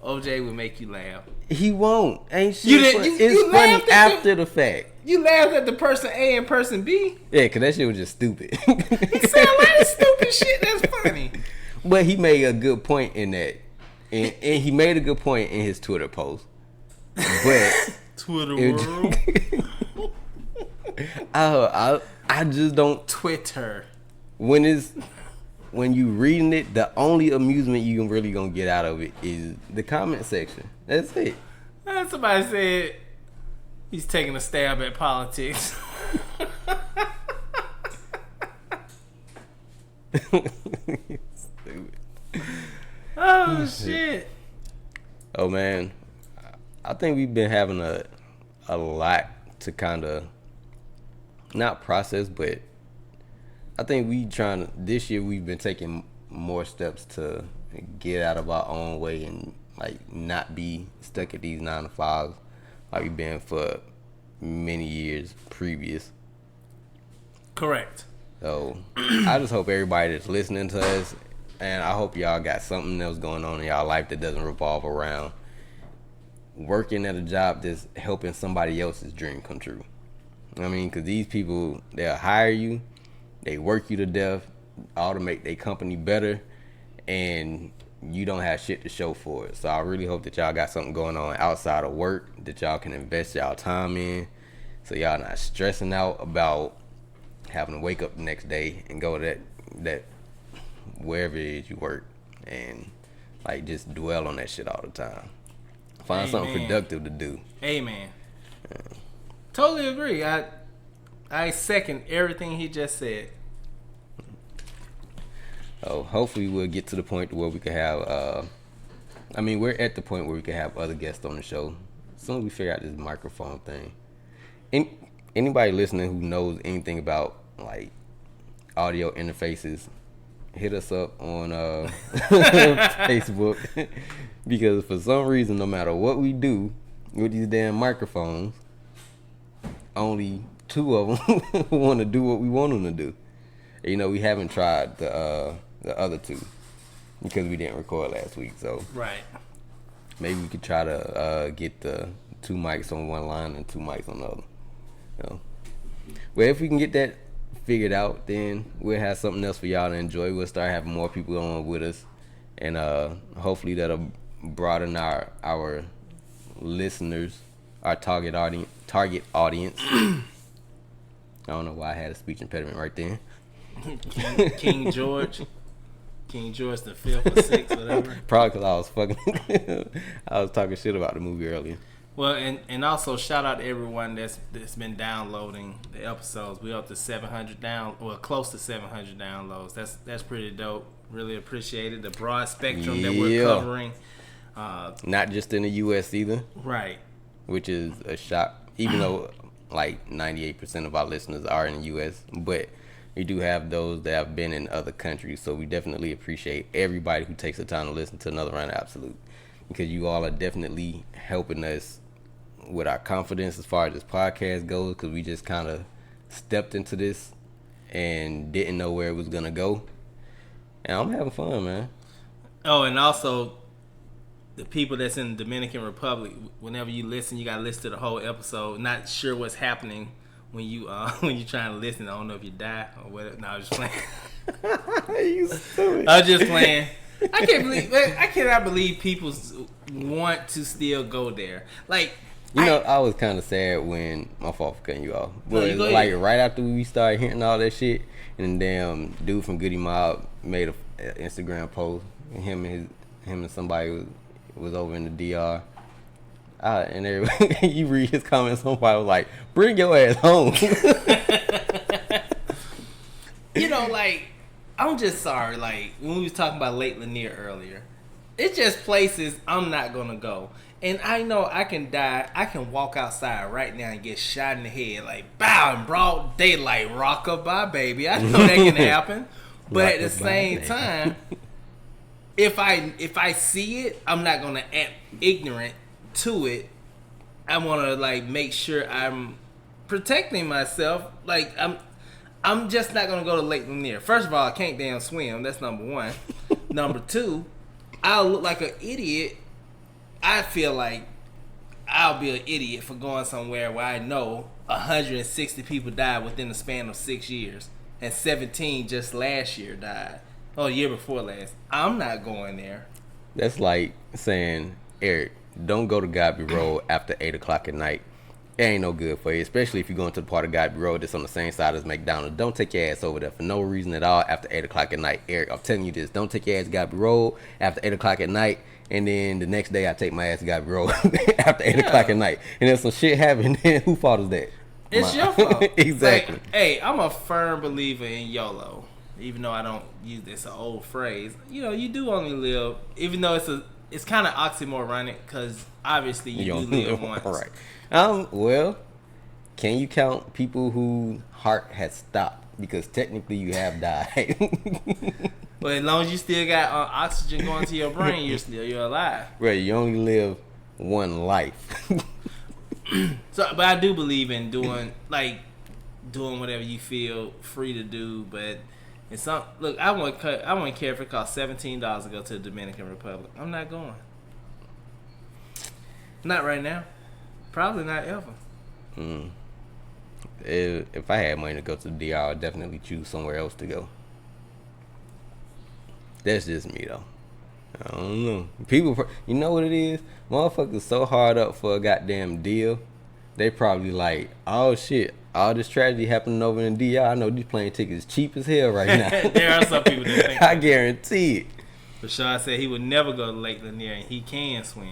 OJ will make you laugh. He won't. Ain't shit. It's funny after the fact. You laughed at the person A and person B? Yeah, because that shit was just stupid. He said a lot of stupid shit that's funny. But he made a good point in that. And he made a good point in his Twitter post. But Twitter world. I just don't. Twitter. When you reading it, the only amusement you can really gonna get out of it is the comment section. That's it. Somebody said he's taking a stab at politics. Stupid. Oh shit. Oh man, I think we've been having a lot to kind of not process, but I think this year we've been taking more steps to get out of our own way and like not be stuck at these 9 to 5s like we've been for many years previous. Correct. So I just hope everybody that's listening to us, and I hope y'all got something else going on in y'all life that doesn't revolve around working at a job that's helping somebody else's dream come true. I mean, because these people, they'll hire you, they work you to death, all to make their company better, and you don't have shit to show for it. So I really hope that y'all got something going on outside of work that y'all can invest y'all time in, so y'all not stressing out about having to wake up the next day and go to that wherever it is you work and like just dwell on that shit all the time. Find something productive to do. Amen. Totally agree. I second everything he just said. Oh, hopefully we'll get to the point where we can have we're at the point where we can have other guests on the show. As soon as we figure out this microphone thing. Anybody listening who knows anything about like audio interfaces, hit us up on Facebook. Because for some reason, no matter what we do with these damn microphones, only 2 of them want to do what we want them to do. You know, we haven't tried the other 2 because we didn't record last week. So right, maybe we could try to get the 2 mics on one line and 2 mics on the other. You know? Well, if we can get that figured out, then we'll have something else for y'all to enjoy. We'll start having more people on with us, and hopefully that'll broaden our listeners, our target audience. I don't know why I had a speech impediment right then. King George the 5th or 6th, whatever. Probably because I was talking shit about the movie earlier. Well, and also shout out to everyone that's been downloading the episodes. We're up to 700 close to 700 downloads. That's pretty dope. Really appreciate it. The broad spectrum that we're covering. Not just in the U.S. either. Right. Which is a shock. Even though like 98% of our listeners are in the U.S., but we do have those that have been in other countries. So we definitely appreciate everybody who takes the time to listen to another round of Absolute, because you all are definitely helping us with our confidence as far as this podcast goes, because we just kind of stepped into this and didn't know where it was gonna go, and I'm having fun, man. Oh, and also the people that's in the Dominican Republic, whenever you listen, you gotta listen to the whole episode. Not sure what's happening when you when you're trying to listen. I don't know if you die or whatever. No, I'm just playing. You stupid. I'm just playing. I cannot believe people want to still go there. Like, I was kind of sad when, my fault for cutting you off, but like right after we started hearing all that shit, and damn dude from Goody Mob made a Instagram post, and him and somebody was over in the DR. And everybody, you read his comments, somebody was like, "Bring your ass home." Like, I'm just sorry. Like, when we was talking about Lake Lanier earlier, it's just places I'm not gonna go. And I know I can die. I can walk outside right now and get shot in the head, like, bow, in broad daylight, rock-a-bye, baby. I know that can happen. But at the same time, if I see it, I'm not gonna act ignorant to it. I want to, like, make sure I'm protecting myself. Like, I'm just not gonna go to Lake Lanier. First of all, I can't damn swim. That's number one. Number two, I'll look like an idiot. I feel like I'll be an idiot for going somewhere where I know 160 people died within the span of 6 years, and 17 just last year died. Oh, the year before last. I'm not going there. That's like saying, Eric, don't go to Godby Road after 8 o'clock at night. It ain't no good for you, especially if you're going to the part of Godby Road that's on the same side as McDonald's. Don't take your ass over there for no reason at all after 8 o'clock at night. Eric, I'm telling you this. Don't take your ass to Godby Road after 8 o'clock at night, and then the next day I take my ass to Godby Road after 8 o'clock at night. And then some shit happened, then who fault is that? It's your fault. Exactly. Like, hey, I'm a firm believer in YOLO. Even though I don't use this, an old phrase. You do only live, even though it's kind of oxymoronic, because obviously you do live once. Right. Well, can you count people whose heart has stopped? Because technically you have died. But as long as you still got oxygen going to your brain, you're alive. Right, you only live one life. But I do believe in doing whatever you feel free to do. But it's look, I wouldn't care if it costs $17 to go to the Dominican Republic. I'm not going. Not right now. Probably not ever. If I had money to go to the DR, I'd definitely choose somewhere else to go. That's just me, though. I don't know. People, you know what it is? Motherfuckers so hard up for a goddamn deal. They probably like, oh shit, all this tragedy happening over in DR. I know these plane tickets cheap as hell right now. There are some people that think I guarantee it. Rashad said he would never go to Lake Lanier, and he can swim.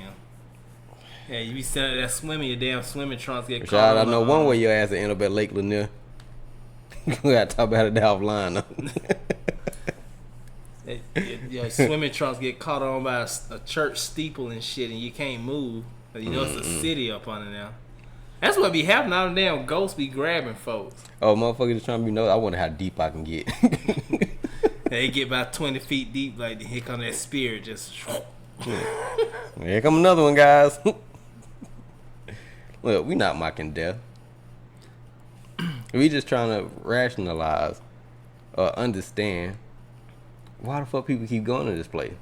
Yeah, you be sitting there swimming, your damn swimming trunks get caught. Rashad, I know one way your ass will end up at Lake Lanier. We gotta talk about it offline. Your swimming trunks get caught on by a church steeple and shit, and you can't move. You know it's a city up under there. That's what be happening. All the damn ghosts be grabbing folks. Oh, motherfuckers just trying to be nosy. I wonder how deep I can get. They get about 20 feet deep. Like, here come that spirit just. Here come another one, guys. Look, we not mocking death. We just trying to rationalize or understand why the fuck people keep going to this place.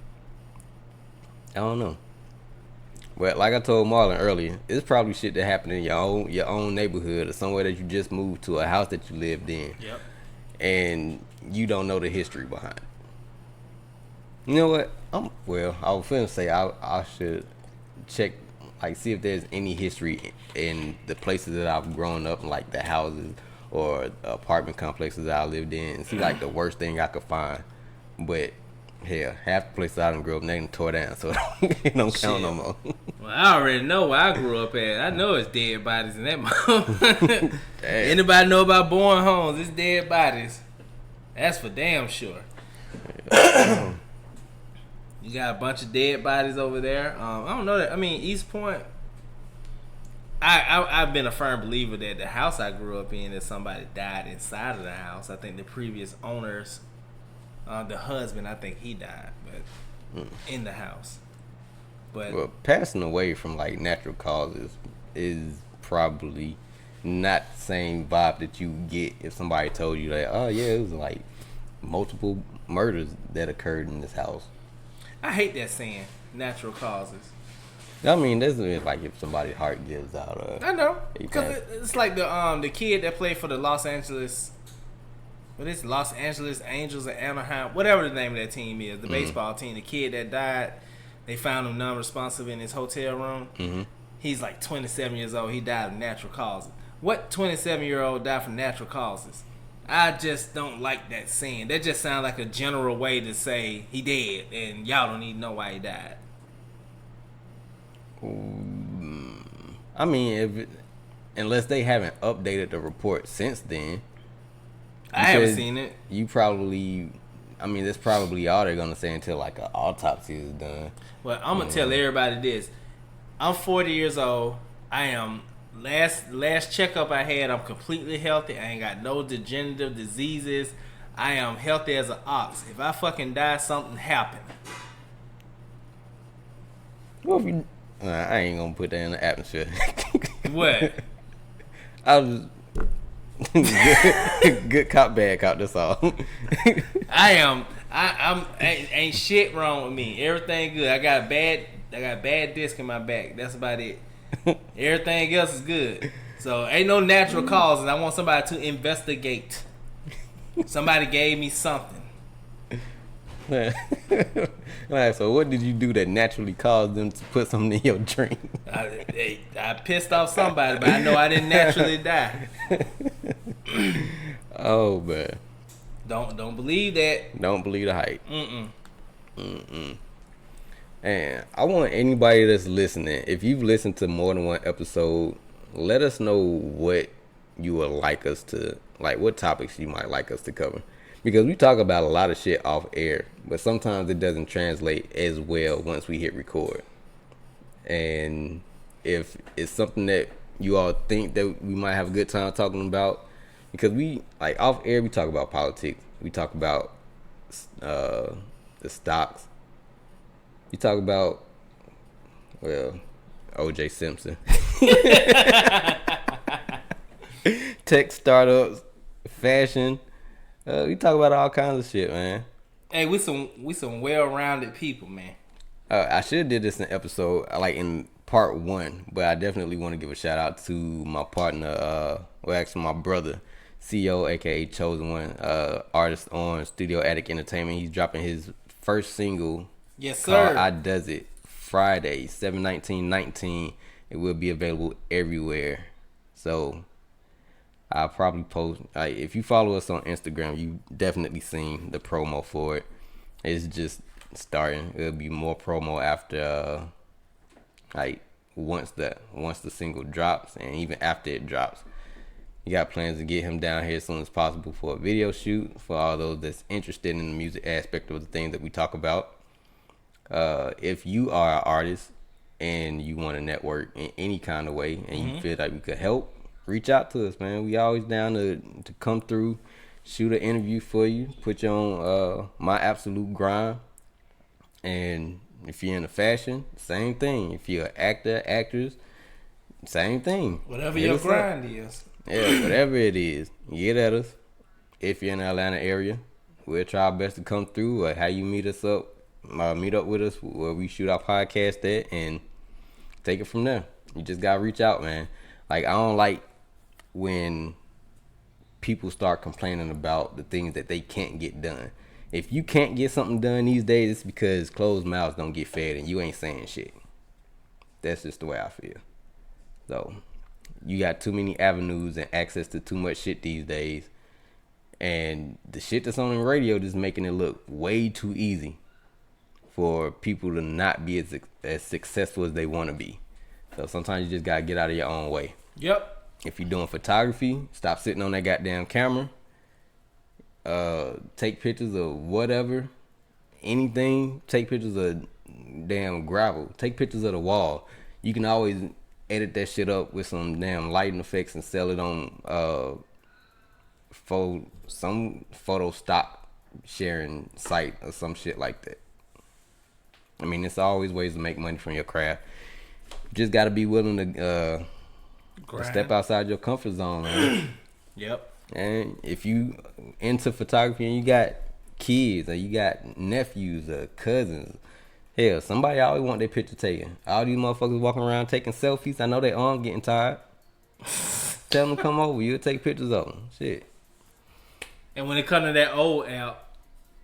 I don't know. But like I told Marlon earlier, it's probably shit that happened in your own neighborhood or somewhere that you just moved to, a house that you lived in. Yep. And you don't know the history behind it. You know what? I was finna say I should check, like, see if there's any history in the places that I've grown up in, like the houses or apartment complexes that I lived in, and see like the worst thing I could find. But hell, half the places I done grew up in, they done tore down, so it don't count no more. Well, I already know where I grew up at. I know it's dead bodies in that mom. Anybody know about Bourne Homes? It's dead bodies. That's for damn sure. You got a bunch of dead bodies over there. I don't know that. I mean, East Point, I've been a firm believer that the house I grew up in, that somebody died inside of the house. I think the previous owners, the husband, I think he died, but in the house. But Well, passing away from like natural causes is probably not the same vibe that you get if somebody told you that, oh yeah, it was like multiple murders that occurred in this house. I hate that saying, natural causes. I mean, that's like if somebody's heart gives out. I know, They because pass. it's like the kid that played for the Los Angeles Angels of Anaheim, whatever the name of that team is, the baseball team. The kid that died, they found him non-responsive in his hotel room. Mm-hmm. He's like 27 years old. He died of natural causes. What 27-year-old died from natural causes? I just don't like that saying. That just sounds like a general way to say he dead, and y'all don't even know why he died. I mean, unless they haven't updated the report since then. I haven't Because seen it. You probably, I mean, that's probably all they're gonna say until like an autopsy is done. Well, I'm gonna tell everybody this. I'm 40 years old. I am last checkup I had. I'm completely healthy. I ain't got no degenerative diseases. I am healthy as an ox. If I fucking die, something happened. Well, if you, I ain't gonna put that in the atmosphere. What? I was good cop, bad cop. That's all. I'm ain't shit wrong with me. Everything good. I got bad disc in my back. That's about it. Everything else is good. So ain't no natural causes. I want somebody to investigate. Somebody gave me something. Alright, so what did you do that naturally caused them to put something in your drink? I pissed off somebody, but I know I didn't naturally die. Oh man, Don't believe that. don't believe the hype. And I want anybody that's listening, if you've listened to more than one episode, let us know what you would like us to, like what topics you might like us to cover. Because we talk about a lot of shit off air, but sometimes it doesn't translate as well once we hit record. And if it's something that you all think that we might have a good time talking about, because we, like off air, we talk about politics, we talk about the stocks, we talk about, well, OJ Simpson, tech startups, fashion. We talk about all kinds of shit, man. Hey, we some well-rounded people, man. I should have did this in episode, like in part 1, but I definitely want to give a shout out to my partner, well actually my brother, CEO, aka Chosen One, artist on Studio Attic Entertainment. He's dropping his first single. Yes, called sir. I Does It, Friday, 7/19/19. It will be available everywhere. So I'll probably post, like, if you follow us on Instagram, you definitely seen the promo for it. It's just starting. It'll be more promo after, like, once the single drops, and even after it drops. You got plans to get him down here as soon as possible for a video shoot for all those that's interested in the music aspect of the things that we talk about. If you are an artist and you want to network in any kind of way, and you feel like we could help, reach out to us, man. We always down to come through, shoot an interview for you, put you on my absolute grind. And if you're into fashion, same thing. If you're an actor, actress, same thing. Whatever Hit your us up. grind is. Yeah, whatever it is, get at us. If you're in the Atlanta area, we'll try our best to come through. Or how you meet us up, meet up with us where we shoot our podcast at, and take it from there. You just gotta reach out, man. Like, I don't like when people start complaining about the things that they can't get done. If you can't get something done these days, it's because closed mouths don't get fed, and you ain't saying shit. That's just the way I feel. So you got too many avenues and access to too much shit these days, and the shit that's on the radio just making it look way too easy for people to not be as successful as they want to be. So sometimes you just gotta get out of your own way. Yep. If you're doing photography, stop sitting on that goddamn camera. Take pictures of whatever, anything. Take pictures of damn gravel. Take pictures of the wall. You can always edit that shit up with some damn lighting effects and sell it on for some photo stock sharing site or some shit like that. I mean, it's always ways to make money from your craft. Just got to be willing to step outside your comfort zone, man. Yep. And if you into photography and you got kids or you got nephews or cousins, hell, somebody always want their picture taken. All these motherfuckers walking around taking selfies. I know their arm getting tired. Tell them to come over. You'll take pictures of them. Shit. And when it comes to that old app,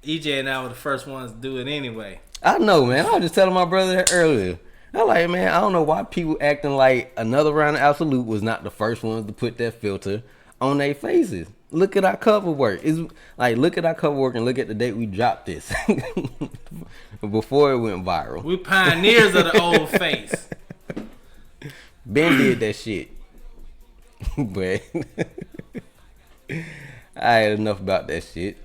EJ and I were the first ones to do it anyway. I know, man. I was just telling my brother that earlier. I'm like, man, I don't know why people acting like another round of Ab-So-Lute was not the first ones to put that filter on their faces. Look at our cover work. It's like, look at our cover work and look at the date we dropped this. Before it went viral. We pioneers of the old face. Ben did that shit. But I had enough about that shit.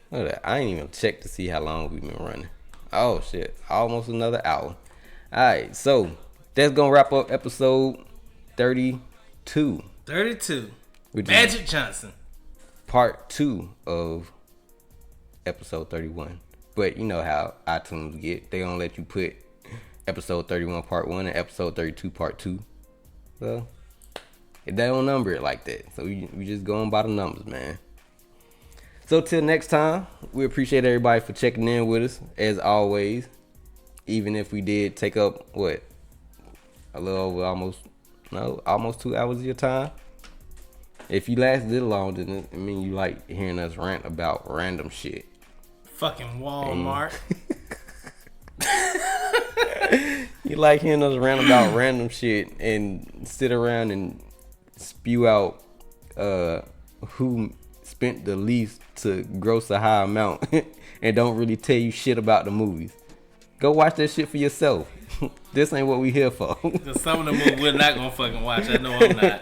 Hold up, I ain't even checked to see how long we've been running. Oh shit, almost another hour. Alright, so that's gonna wrap up episode 32. 32. Magic Johnson. Part 2 of episode 31. But you know how iTunes get. They gonna let you put episode 31 part 1 and episode 32 part 2. So they don't number it like that. So we just going by the numbers, man. So till next time, we appreciate everybody for checking in with us, as always. Even if we did take up, a little over almost 2 hours of your time. If you lasted this long, then I mean you like hearing us rant about random shit. Fucking Walmart. You like hearing us rant about random shit and sit around and spew out who spent the least to gross a high amount and don't really tell you shit about the movies. Go watch that shit for yourself. This ain't what we here for. Cause some of the movies we're not gonna fucking watch. I know I'm not.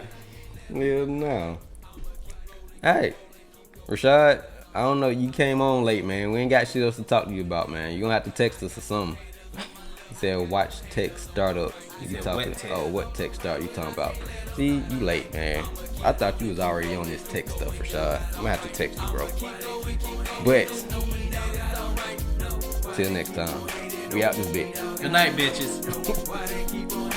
Hell no. Alright, Rashad, I don't know, you came on late, man. We ain't got shit else to talk to you about, man. You gonna have to text us or something. You said watch text startup. What text start you talking about? See, you late, man. I thought you was already on this text stuff, Rashad. I'm gonna have to text you, bro. But till next time, we out this bitch. Good night, bitches.